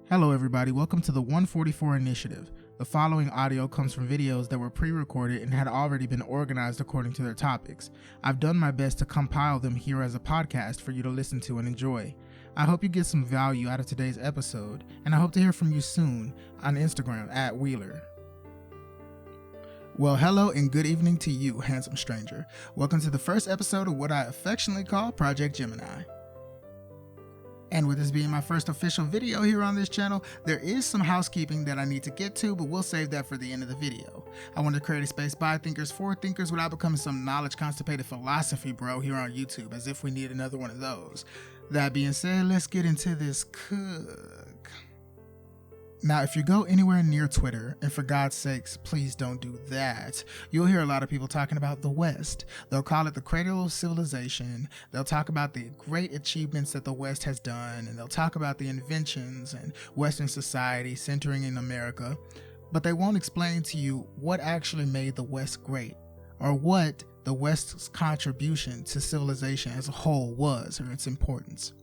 Hello everybody, welcome to the 144 Initiative. The following audio comes from videos that were pre-recorded and had already been organized according to their topics. I've done my best to compile them here as a podcast for you to listen to and enjoy. I hope you get some value out of today's episode, and I hope to hear from you soon on Instagram @Wheeler. Well, hello and good evening to you, handsome stranger. Welcome to the first episode of what I affectionately call Project Gemini. And with this being my first official video here on this channel, there is some housekeeping that I need to get to, but we'll save that for the end of the video. I want to create a space by thinkers for thinkers without becoming some knowledge constipated philosophy bro here on YouTube, as if we need another one of those. That being said, let's get into this cook. Now, if you go anywhere near Twitter, and for God's sakes, please don't do that, you'll hear a lot of people talking about the West. They'll call it the cradle of civilization. They'll talk about the great achievements that the West has done, and they'll talk about the inventions and Western society centering in America. But they won't explain to you what actually made the West great, or what the West's contribution to civilization as a whole was, or its importance.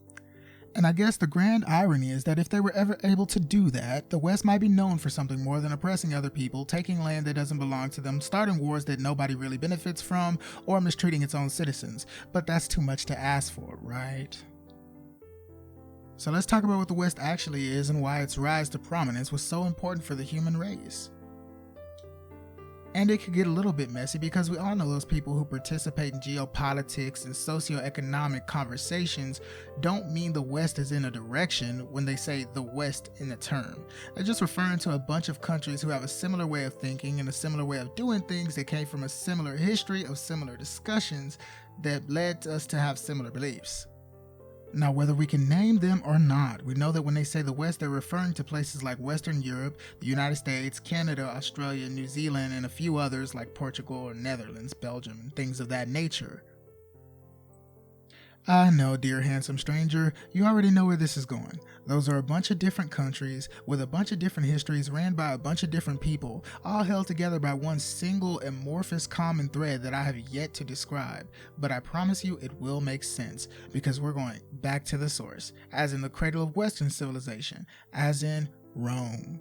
And I guess the grand irony is that if they were ever able to do that, the West might be known for something more than oppressing other people, taking land that doesn't belong to them, starting wars that nobody really benefits from, or mistreating its own citizens. But that's too much to ask for, right? So let's talk about what the West actually is and why its rise to prominence was so important for the human race. And it could get a little bit messy because we all know those people who participate in geopolitics and socioeconomic conversations don't mean the West is in a direction when they say the West in a term. They're just referring to a bunch of countries who have a similar way of thinking and a similar way of doing things that came from a similar history of similar discussions that led us to have similar beliefs. Now, whether we can name them or not, we know that when they say the West, they're referring to places like Western Europe, the United States, Canada, Australia, New Zealand, and a few others like Portugal or Netherlands, Belgium, and things of that nature. I know, dear handsome stranger, you already know where this is going. Those are a bunch of different countries with a bunch of different histories ran by a bunch of different people, all held together by one single amorphous common thread that I have yet to describe. But I promise you it will make sense, because we're going back to the source, as in the cradle of Western civilization, as in Rome.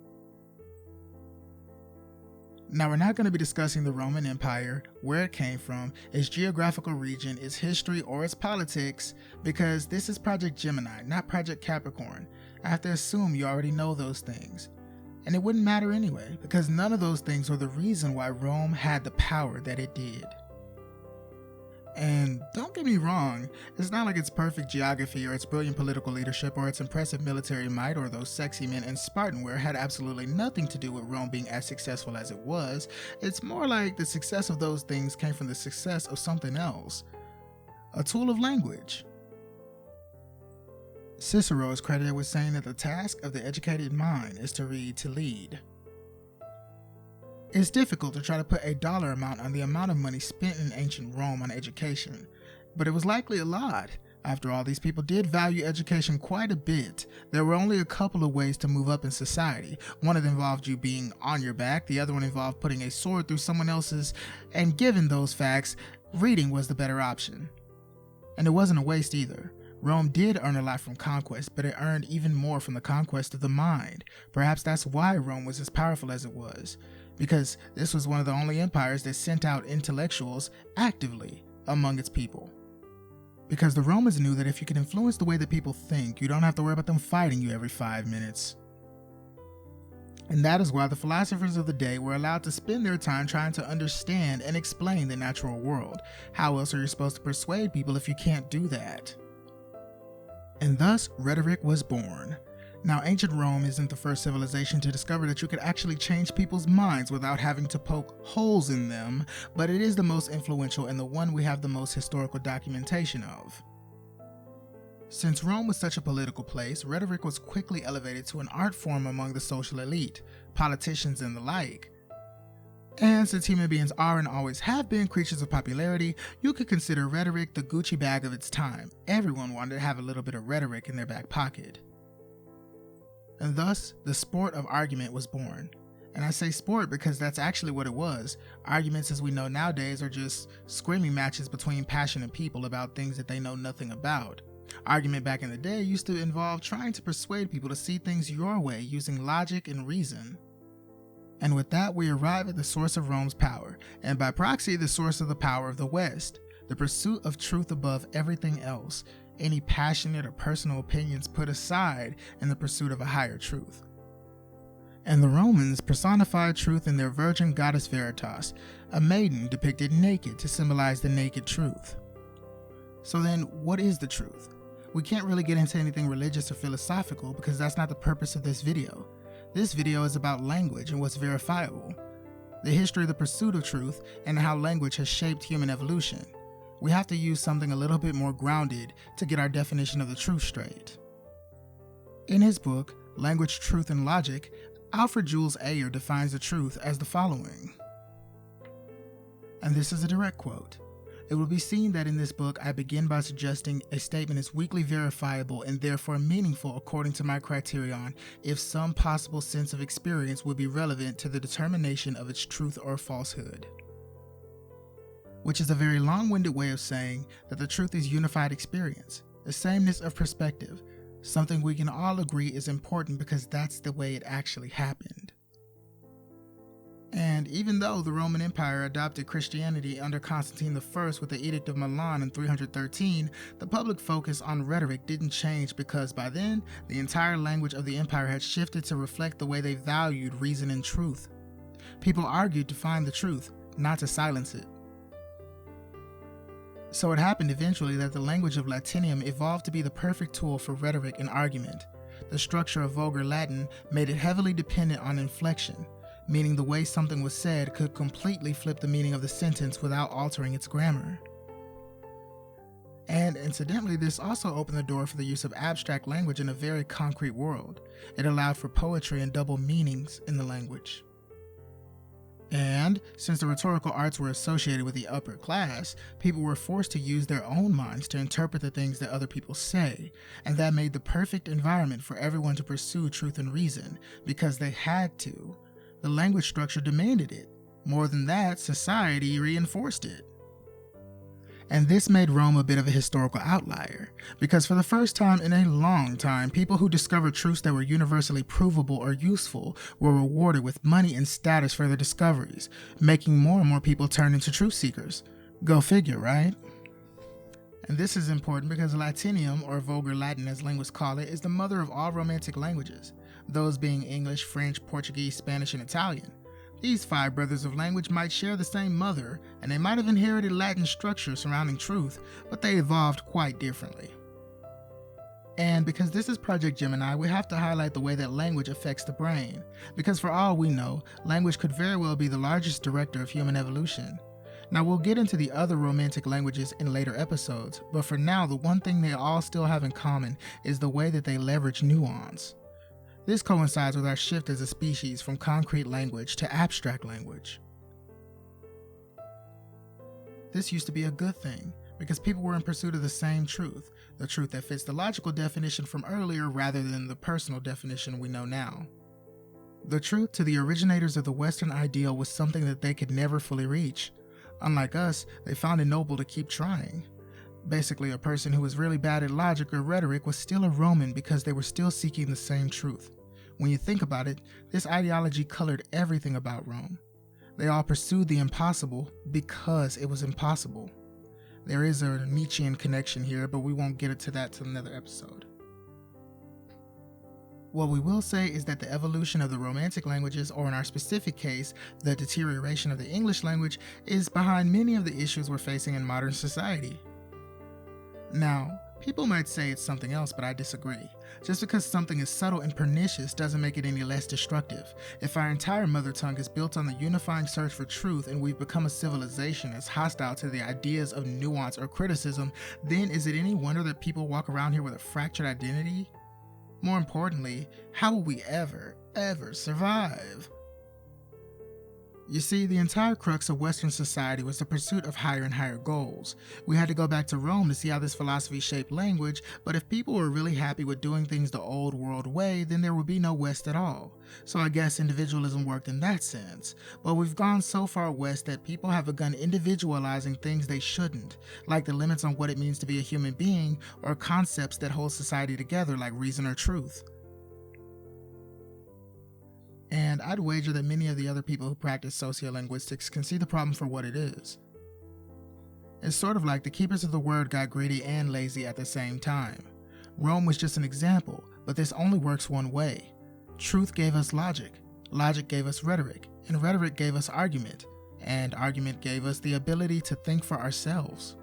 Now, we're not going to be discussing the Roman Empire, where it came from, its geographical region, its history, or its politics, because this is Project Gemini, not Project Capricorn. I have to assume you already know those things. And it wouldn't matter anyway, because none of those things were the reason why Rome had the power that it did. And don't get me wrong, it's not like its perfect geography or its brilliant political leadership or its impressive military might or those sexy men in Spartanware had absolutely nothing to do with Rome being as successful as it was. It's more like the success of those things came from the success of something else. A tool of language. Cicero is credited with saying that the task of the educated mind is to read to lead. It's difficult to try to put a dollar amount on the amount of money spent in ancient Rome on education, but it was likely a lot. After all, these people did value education quite a bit. There were only a couple of ways to move up in society. One of them involved you being on your back, the other one involved putting a sword through someone else's, and given those facts, reading was the better option. And it wasn't a waste either. Rome did earn a lot from conquest, but it earned even more from the conquest of the mind. Perhaps that's why Rome was as powerful as it was, because this was one of the only empires that sent out intellectuals actively among its people. Because the Romans knew that if you can influence the way that people think, you don't have to worry about them fighting you every 5 minutes. And that is why the philosophers of the day were allowed to spend their time trying to understand and explain the natural world. How else are you supposed to persuade people if you can't do that? And thus, rhetoric was born. Now, ancient Rome isn't the first civilization to discover that you could actually change people's minds without having to poke holes in them, but it is the most influential and the one we have the most historical documentation of. Since Rome was such a political place, rhetoric was quickly elevated to an art form among the social elite, politicians, and the like. And since human beings are and always have been creatures of popularity, you could consider rhetoric the Gucci bag of its time. Everyone wanted to have a little bit of rhetoric in their back pocket. And thus, the sport of argument was born. And I say sport because that's actually what it was. Arguments, as we know nowadays, are just screaming matches between passionate people about things that they know nothing about. Argument back in the day used to involve trying to persuade people to see things your way using logic and reason. And with that, we arrive at the source of Rome's power, and by proxy, the source of the power of the West, the pursuit of truth above everything else, any passionate or personal opinions put aside in the pursuit of a higher truth. And the Romans personified truth in their virgin goddess Veritas, a maiden depicted naked to symbolize the naked truth. So then, what is the truth? We can't really get into anything religious or philosophical because that's not the purpose of this video. This video is about language and what's verifiable, the history of the pursuit of truth, and how language has shaped human evolution. We have to use something a little bit more grounded to get our definition of the truth straight. In his book, Language, Truth, and Logic, Alfred Jules Ayer defines the truth as the following. And this is a direct quote. It will be seen that in this book I begin by suggesting a statement is weakly verifiable and therefore meaningful according to my criterion if some possible sense of experience would be relevant to the determination of its truth or falsehood. Which is a very long-winded way of saying that the truth is unified experience, the sameness of perspective, something we can all agree is important because that's the way it actually happened. And even though the Roman Empire adopted Christianity under Constantine I with the Edict of Milan in 313, the public focus on rhetoric didn't change because by then, the entire language of the empire had shifted to reflect the way they valued reason and truth. People argued to find the truth, not to silence it. So it happened eventually that the language of Latinium evolved to be the perfect tool for rhetoric and argument. The structure of vulgar Latin made it heavily dependent on inflection, meaning the way something was said could completely flip the meaning of the sentence without altering its grammar. And incidentally, this also opened the door for the use of abstract language in a very concrete world. It allowed for poetry and double meanings in the language. And since the rhetorical arts were associated with the upper class, people were forced to use their own minds to interpret the things that other people say, and that made the perfect environment for everyone to pursue truth and reason, because they had to. The language structure demanded it. More than that, society reinforced it. And this made Rome a bit of a historical outlier, because for the first time in a long time, people who discovered truths that were universally provable or useful were rewarded with money and status for their discoveries, making more and more people turn into truth seekers. Go figure, right? And this is important because Latinium, or vulgar Latin as linguists call it, is the mother of all Romantic languages, those being English, French, Portuguese, Spanish, and Italian. These five brothers of language might share the same mother, and they might have inherited Latin structure surrounding truth, but they evolved quite differently. And because this is Project Gemini, we have to highlight the way that language affects the brain, because for all we know, language could very well be the largest director of human evolution. Now we'll get into the other Romantic languages in later episodes, but for now the one thing they all still have in common is the way that they leverage nuance. This coincides with our shift as a species from concrete language to abstract language. This used to be a good thing, because people were in pursuit of the same truth, the truth that fits the logical definition from earlier rather than the personal definition we know now. The truth to the originators of the Western ideal was something that they could never fully reach. Unlike us, they found it noble to keep trying. Basically, a person who was really bad at logic or rhetoric was still a Roman because they were still seeking the same truth. When you think about it, this ideology colored everything about Rome. They all pursued the impossible because it was impossible. There is a Nietzschean connection here, but we won't get into that till another episode. What we will say is that the evolution of the Romantic languages, or in our specific case, the deterioration of the English language, is behind many of the issues we're facing in modern society. Now, people might say it's something else, but I disagree. Just because something is subtle and pernicious doesn't make it any less destructive. If our entire mother tongue is built on the unifying search for truth and we've become a civilization that's hostile to the ideas of nuance or criticism, then is it any wonder that people walk around here with a fractured identity? More importantly, how will we ever survive? You see, the entire crux of Western society was the pursuit of higher and higher goals. We had to go back to Rome to see how this philosophy shaped language, but if people were really happy with doing things the old world way, then there would be no West at all. So I guess individualism worked in that sense. But we've gone so far west that people have begun individualizing things they shouldn't, like the limits on what it means to be a human being, or concepts that hold society together like reason or truth. And I'd wager that many of the other people who practice sociolinguistics can see the problem for what it is. It's sort of like the keepers of the word got greedy and lazy at the same time. Rome was just an example, but this only works one way. Truth gave us logic, logic gave us rhetoric, and rhetoric gave us argument, and argument gave us the ability to think for ourselves.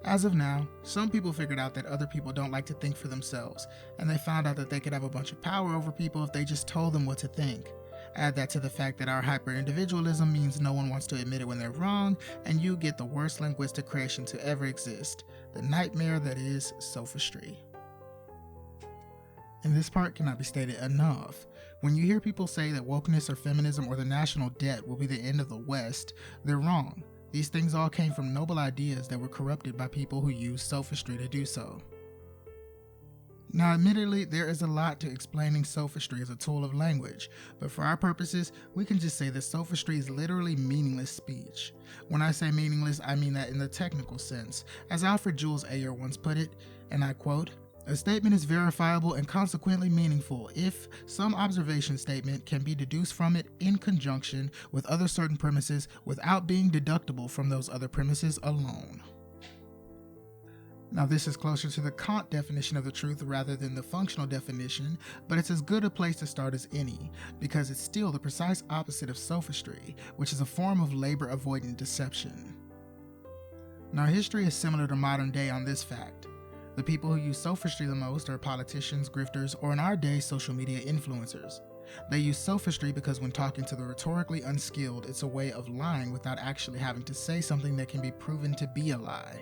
As of now, some people figured out that other people don't like to think for themselves, and they found out that they could have a bunch of power over people if they just told them what to think. Add that to the fact that our hyper-individualism means no one wants to admit it when they're wrong, and you get the worst linguistic creation to ever exist, the nightmare that is sophistry. And this part cannot be stated enough. When you hear people say that wokeness or feminism or the national debt will be the end of the West, they're wrong. These things all came from noble ideas that were corrupted by people who used sophistry to do so. Now, admittedly, there is a lot to explaining sophistry as a tool of language, but for our purposes, we can just say that sophistry is literally meaningless speech. When I say meaningless, I mean that in the technical sense. As Alfred Jules Ayer once put it, and I quote, "A statement is verifiable and consequently meaningful if some observation statement can be deduced from it in conjunction with other certain premises without being deductible from those other premises alone." Now, this is closer to the Kant definition of the truth rather than the functional definition, but it's as good a place to start as any, because it's still the precise opposite of sophistry, which is a form of labor-avoidant deception. Now, history is similar to modern day on this fact. The people who use sophistry the most are politicians, grifters, or in our day, social media influencers. They use sophistry because when talking to the rhetorically unskilled, it's a way of lying without actually having to say something that can be proven to be a lie.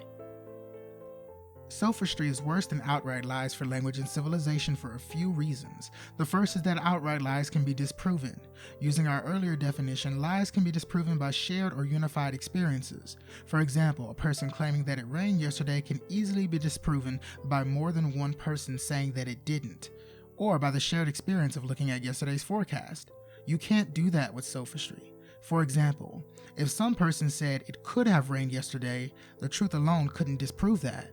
Sophistry is worse than outright lies for language and civilization for a few reasons. The first is that outright lies can be disproven. Using our earlier definition, lies can be disproven by shared or unified experiences. For example, a person claiming that it rained yesterday can easily be disproven by more than one person saying that it didn't, or by the shared experience of looking at yesterday's forecast. You can't do that with sophistry. For example, if some person said it could have rained yesterday, the truth alone couldn't disprove that.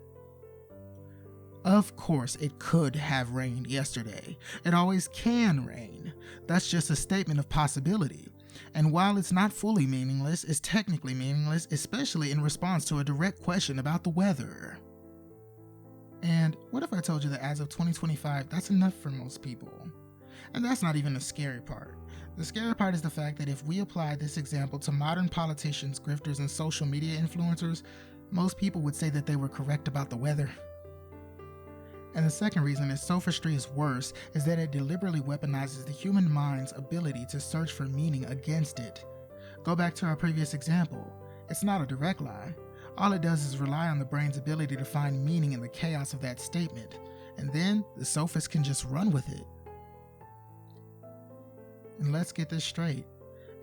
Of course, it could have rained yesterday. It always can rain. That's just a statement of possibility. And while it's not fully meaningless, it's technically meaningless, especially in response to a direct question about the weather. And what if I told you that as of 2025, that's enough for most people? And that's not even the scary part. The scary part is the fact that if we apply this example to modern politicians, grifters, and social media influencers, most people would say that they were correct about the weather. And the second reason that sophistry is worse is that it deliberately weaponizes the human mind's ability to search for meaning against it. Go back to our previous example. It's not a direct lie. All it does is rely on the brain's ability to find meaning in the chaos of that statement, and then the sophist can just run with it. And let's get this straight.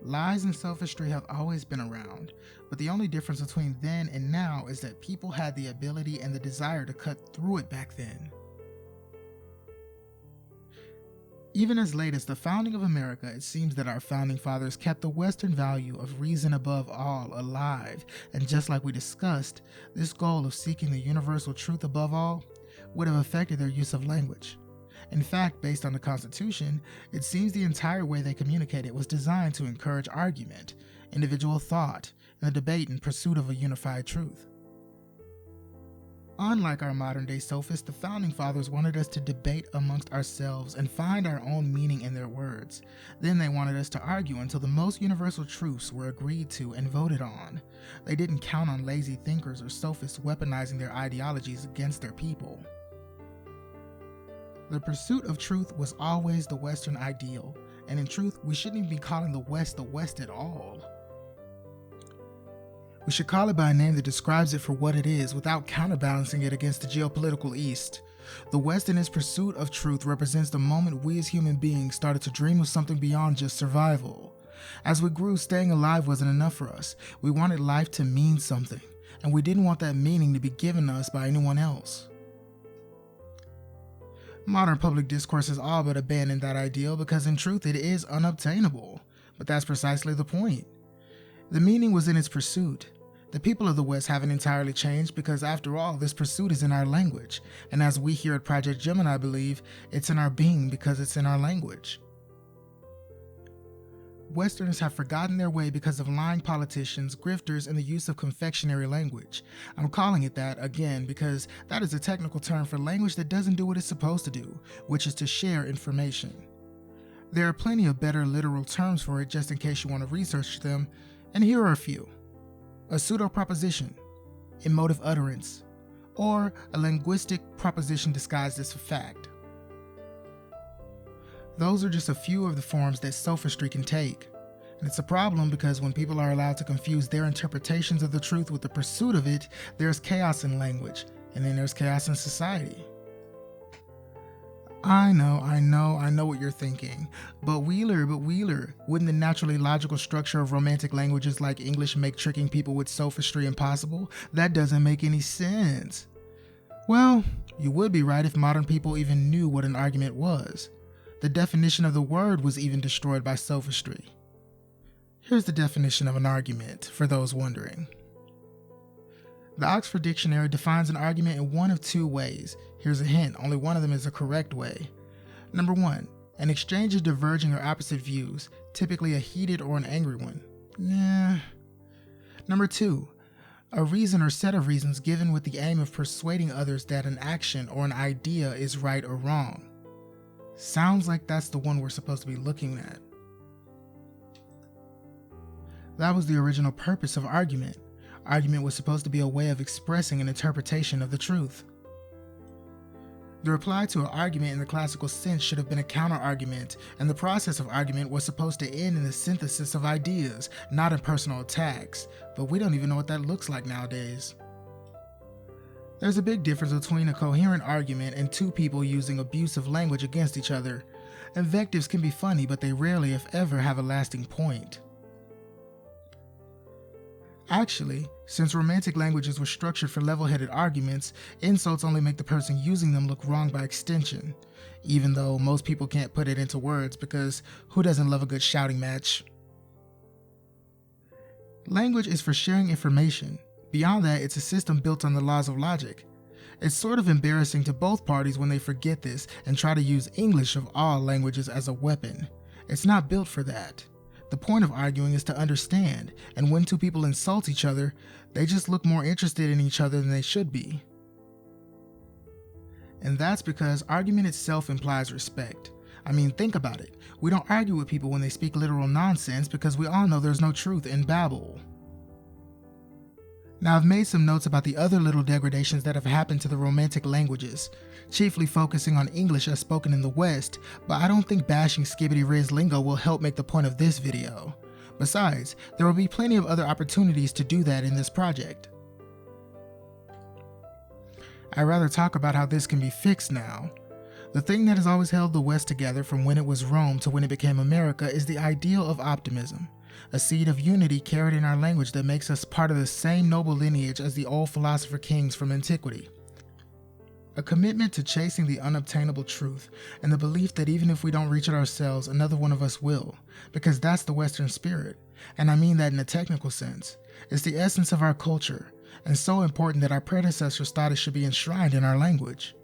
Lies and sophistry have always been around, but the only difference between then and now is that people had the ability and the desire to cut through it back then. Even as late as the founding of America, it seems that our founding fathers kept the Western value of reason above all alive, and just like we discussed, this goal of seeking the universal truth above all would have affected their use of language. In fact, based on the Constitution, it seems the entire way they communicated was designed to encourage argument, individual thought, and the debate in pursuit of a unified truth. Unlike our modern-day sophists, the Founding Fathers wanted us to debate amongst ourselves and find our own meaning in their words. Then they wanted us to argue until the most universal truths were agreed to and voted on. They didn't count on lazy thinkers or sophists weaponizing their ideologies against their people. The pursuit of truth was always the Western ideal, and in truth, we shouldn't even be calling the West at all. We should call it by a name that describes it for what it is without counterbalancing it against the geopolitical East. The West in its pursuit of truth represents the moment we as human beings started to dream of something beyond just survival. As we grew, staying alive wasn't enough for us. We wanted life to mean something, and we didn't want that meaning to be given to us by anyone else. Modern public discourse has all but abandoned that ideal because in truth it is unobtainable. But that's precisely the point. The meaning was in its pursuit. The people of the West haven't entirely changed because after all, this pursuit is in our language. And as we here at Project Gemini believe, it's in our being because it's in our language. Westerners have forgotten their way because of lying politicians, grifters, and the use of confectionery language. I'm calling it that again because that is a technical term for language that doesn't do what it's supposed to do, which is to share information. There are plenty of better literal terms for it just in case you want to research them, and here are a few. A pseudo-proposition, emotive utterance, or a linguistic proposition disguised as a fact. Those are just a few of the forms that sophistry can take. And it's a problem because when people are allowed to confuse their interpretations of the truth with the pursuit of it, there's chaos in language, and then there's chaos in society. I know what you're thinking. But Wheeler, wouldn't the naturally logical structure of romantic languages like English make tricking people with sophistry impossible? That doesn't make any sense. Well, you would be right if modern people even knew what an argument was. The definition of the word was even destroyed by sophistry. Here's the definition of an argument, for those wondering. The Oxford Dictionary defines an argument in one of two ways. Here's a hint, only one of them is a correct way. Number 1, an exchange of diverging or opposite views, typically a heated or an angry one. Number 2, a reason or set of reasons given with the aim of persuading others that an action or an idea is right or wrong. Sounds like that's the one we're supposed to be looking at. That was the original purpose of argument. Argument was supposed to be a way of expressing an interpretation of the truth. The reply to an argument in the classical sense should have been a counter-argument, and the process of argument was supposed to end in the synthesis of ideas, not in personal attacks, but we don't even know what that looks like nowadays. There's a big difference between a coherent argument and two people using abusive language against each other. Invectives can be funny, but they rarely, if ever, have a lasting point. Actually, since romantic languages were structured for level-headed arguments, insults only make the person using them look wrong by extension, even though most people can't put it into words because who doesn't love a good shouting match? Language is for sharing information. Beyond that, it's a system built on the laws of logic. It's sort of embarrassing to both parties when they forget this and try to use English of all languages as a weapon. It's not built for that. The point of arguing is to understand, and when two people insult each other, they just look more interested in each other than they should be. And that's because argument itself implies respect. I mean, think about it. We don't argue with people when they speak literal nonsense because we all know there's no truth in babble. Now, I've made some notes about the other little degradations that have happened to the romantic languages, chiefly focusing on English as spoken in the West, but I don't think bashing skibbity-riz lingo will help make the point of this video. Besides, there will be plenty of other opportunities to do that in this project. I'd rather talk about how this can be fixed now. The thing that has always held the West together from when it was Rome to when it became America is the ideal of optimism. A seed of unity carried in our language that makes us part of the same noble lineage as the old philosopher kings from antiquity. A commitment to chasing the unobtainable truth, and the belief that even if we don't reach it ourselves, another one of us will, because that's the Western spirit, and I mean that in a technical sense. It's the essence of our culture, and so important that our predecessors thought it should be enshrined in our language.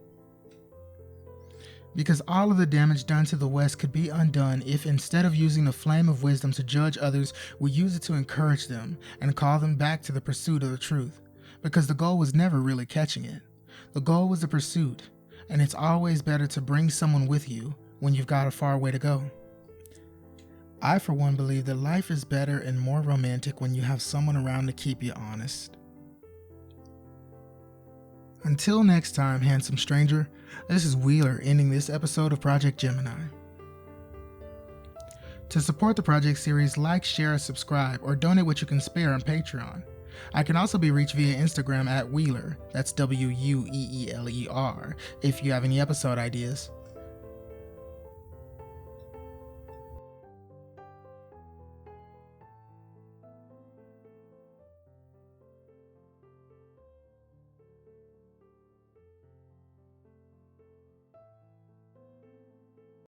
Because all of the damage done to the West could be undone if instead of using the flame of wisdom to judge others, we use it to encourage them and call them back to the pursuit of the truth. Because the goal was never really catching it. The goal was the pursuit, and it's always better to bring someone with you when you've got a far way to go. I, for one, believe that life is better and more romantic when you have someone around to keep you honest. Until next time, handsome stranger, this is Wheeler ending this episode of Project Gemini. To support the project series, like, share, subscribe, or donate what you can spare on Patreon. I can also be reached via Instagram at Wheeler, that's Wheeler, if you have any episode ideas.